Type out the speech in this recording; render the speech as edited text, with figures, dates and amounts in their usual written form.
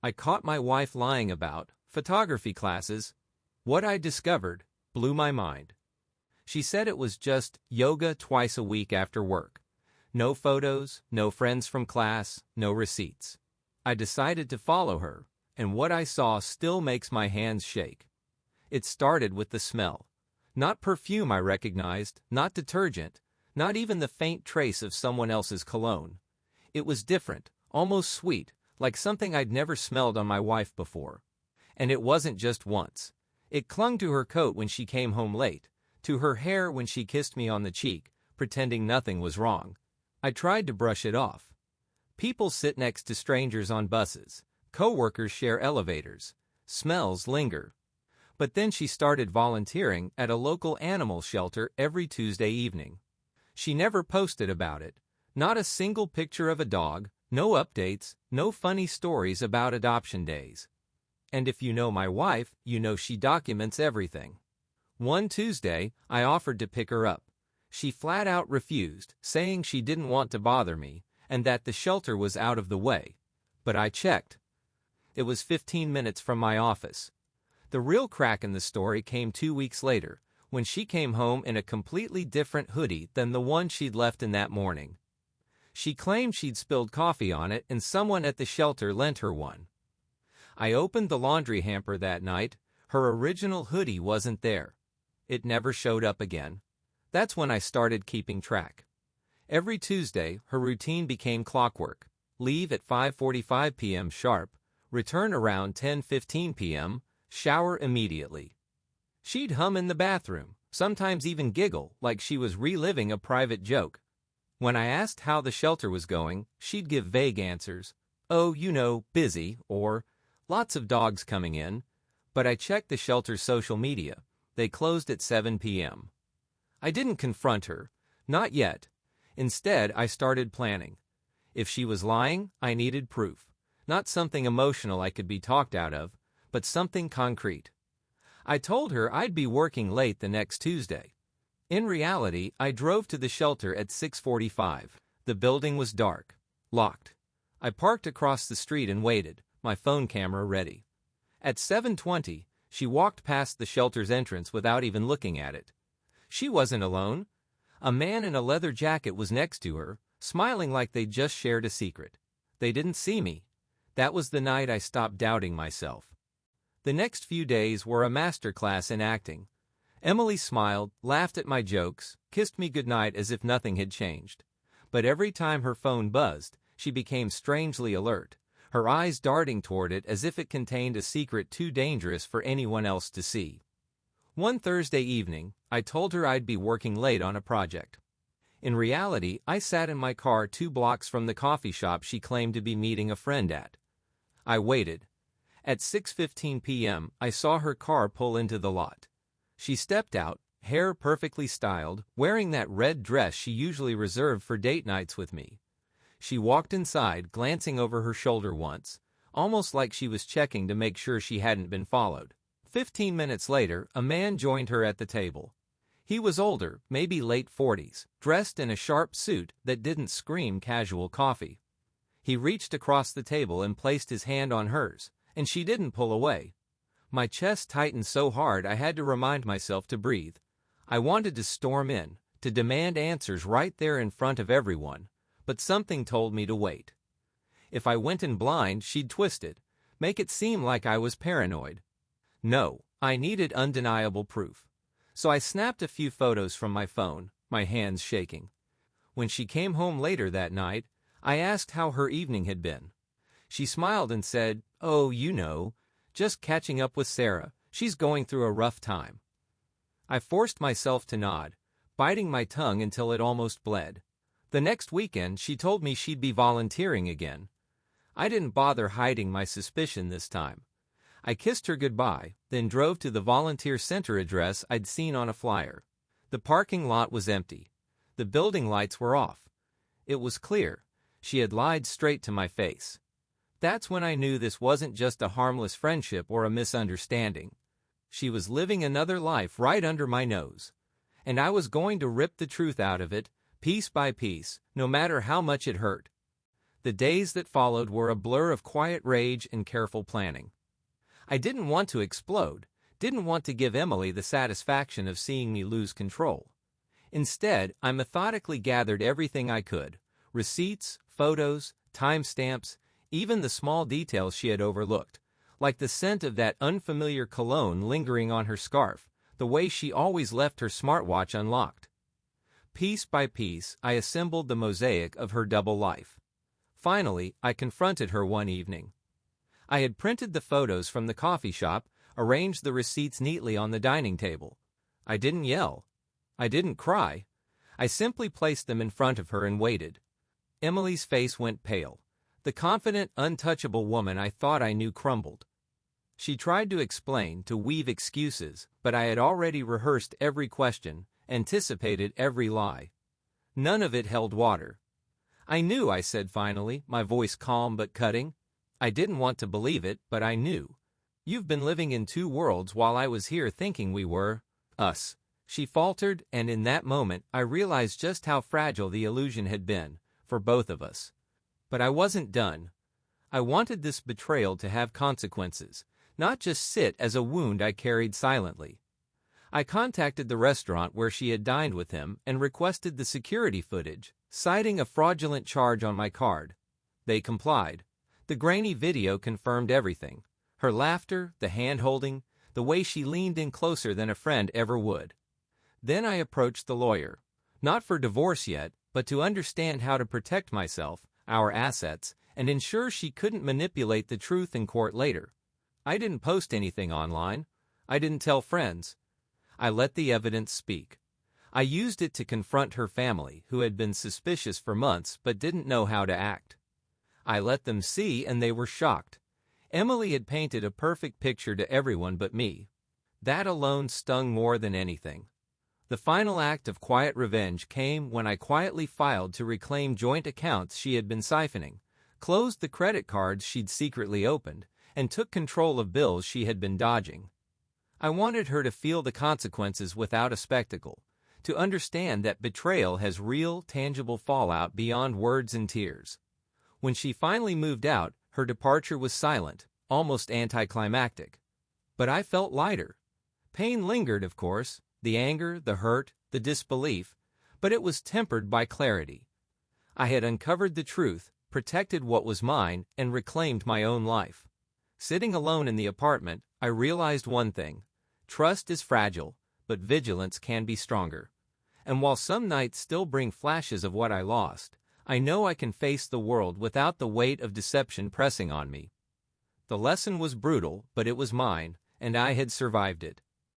I caught my wife lying about photography classes. What I discovered blew my mind. She said it was just yoga twice a week after work. No photos, no friends from class, no receipts. I decided to follow her, and what I saw still makes my hands shake. It started with the smell. Not perfume I recognized, not detergent, not even the faint trace of someone else's cologne. It was different, almost sweet, like something I'd never smelled on my wife before. And it wasn't just once. It clung to her coat when she came home late, to her hair when she kissed me on the cheek, pretending nothing was wrong. I tried to brush it off. People sit next to strangers on buses. Coworkers share elevators. Smells linger. But then she started volunteering at a local animal shelter every Tuesday evening. She never posted about it. Not a single picture of a dog, no updates, no funny stories about adoption days. And if you know my wife, you know she documents everything. One Tuesday, I offered to pick her up. She flat out refused, saying she didn't want to bother me, and that the shelter was out of the way. But I checked. It was 15 minutes from my office. The real crack in the story came 2 weeks later, when she came home in a completely different hoodie than the one she'd left in that morning. She claimed she'd spilled coffee on it and someone at the shelter lent her one. I opened the laundry hamper that night. Her original hoodie wasn't there. It never showed up again. That's when I started keeping track. Every Tuesday, her routine became clockwork. Leave at 5:45 p.m. sharp, return around 10:15 p.m., shower immediately. She'd hum in the bathroom, sometimes even giggle like she was reliving a private joke. When I asked how the shelter was going, she'd give vague answers. Oh, you know, busy, or lots of dogs coming in. But I checked the shelter's social media. They closed at 7 p.m. I didn't confront her. Not yet. Instead, I started planning. If she was lying, I needed proof. Not something emotional I could be talked out of, but something concrete. I told her I'd be working late the next Tuesday. In reality, I drove to the shelter at 6:45. The building was dark, locked. I parked across the street and waited, my phone camera ready. At 7:20, she walked past the shelter's entrance without even looking at it. She wasn't alone. A man in a leather jacket was next to her, smiling like they'd just shared a secret. They didn't see me. That was the night I stopped doubting myself. The next few days were a masterclass in acting. Emily smiled, laughed at my jokes, kissed me goodnight as if nothing had changed. But every time her phone buzzed, she became strangely alert, her eyes darting toward it as if it contained a secret too dangerous for anyone else to see. One Thursday evening, I told her I'd be working late on a project. In reality, I sat in my car 2 blocks from the coffee shop she claimed to be meeting a friend at. I waited. At 6:15 p.m., I saw her car pull into the lot. She stepped out, hair perfectly styled, wearing that red dress she usually reserved for date nights with me. She walked inside, glancing over her shoulder once, almost like she was checking to make sure she hadn't been followed. 15 minutes later, a man joined her at the table. He was older, maybe late 40s, dressed in a sharp suit that didn't scream casual coffee. He reached across the table and placed his hand on hers, and she didn't pull away. My chest tightened so hard I had to remind myself to breathe. I wanted to storm in, to demand answers right there in front of everyone, but something told me to wait. If I went in blind, she'd twist it, make it seem like I was paranoid. No, I needed undeniable proof. So I snapped a few photos from my phone, my hands shaking. When she came home later that night, I asked how her evening had been. She smiled and said, "Oh, you know, just catching up with Sarah. She's going through a rough time." I forced myself to nod, biting my tongue until it almost bled. The next weekend, she told me she'd be volunteering again. I didn't bother hiding my suspicion this time. I kissed her goodbye, then drove to the volunteer center address I'd seen on a flyer. The parking lot was empty. The building lights were off. It was clear. She had lied straight to my face. That's when I knew this wasn't just a harmless friendship or a misunderstanding. She was living another life right under my nose. And I was going to rip the truth out of it, piece by piece, no matter how much it hurt. The days that followed were a blur of quiet rage and careful planning. I didn't want to explode, didn't want to give Emily the satisfaction of seeing me lose control. Instead, I methodically gathered everything I could: receipts, photos, timestamps, even the small details she had overlooked, like the scent of that unfamiliar cologne lingering on her scarf, the way she always left her smartwatch unlocked. Piece by piece, I assembled the mosaic of her double life. Finally, I confronted her one evening. I had printed the photos from the coffee shop, arranged the receipts neatly on the dining table. I didn't yell. I didn't cry. I simply placed them in front of her and waited. Emily's face went pale. The confident, untouchable woman I thought I knew crumbled. She tried to explain, to weave excuses, but I had already rehearsed every question, anticipated every lie. None of it held water. "I knew," I said finally, my voice calm but cutting. I didn't want to believe it, but I knew. "You've been living in two worlds while I was here thinking we were us." She faltered, and in that moment I realized just how fragile the illusion had been, for both of us. But I wasn't done. I wanted this betrayal to have consequences, not just sit as a wound I carried silently. I contacted the restaurant where she had dined with him and requested the security footage, citing a fraudulent charge on my card. They complied. The grainy video confirmed everything: her laughter, the hand-holding, the way she leaned in closer than a friend ever would. Then I approached the lawyer, not for divorce yet, but to understand how to protect myself, our assets, and ensure she couldn't manipulate the truth in court later. I didn't post anything online. I didn't tell friends. I let the evidence speak. I used it to confront her family, who had been suspicious for months but didn't know how to act. I let them see, and they were shocked. Emily had painted a perfect picture to everyone but me. That alone stung more than anything. The final act of quiet revenge came when I quietly filed to reclaim joint accounts she had been siphoning, closed the credit cards she'd secretly opened, and took control of bills she had been dodging. I wanted her to feel the consequences without a spectacle, to understand that betrayal has real, tangible fallout beyond words and tears. When she finally moved out, her departure was silent, almost anticlimactic. But I felt lighter. Pain lingered, of course, the anger, the hurt, the disbelief, but it was tempered by clarity. I had uncovered the truth, protected what was mine, and reclaimed my own life. Sitting alone in the apartment, I realized one thing: trust is fragile, but vigilance can be stronger. And while some nights still bring flashes of what I lost, I know I can face the world without the weight of deception pressing on me. The lesson was brutal, but it was mine, and I had survived it.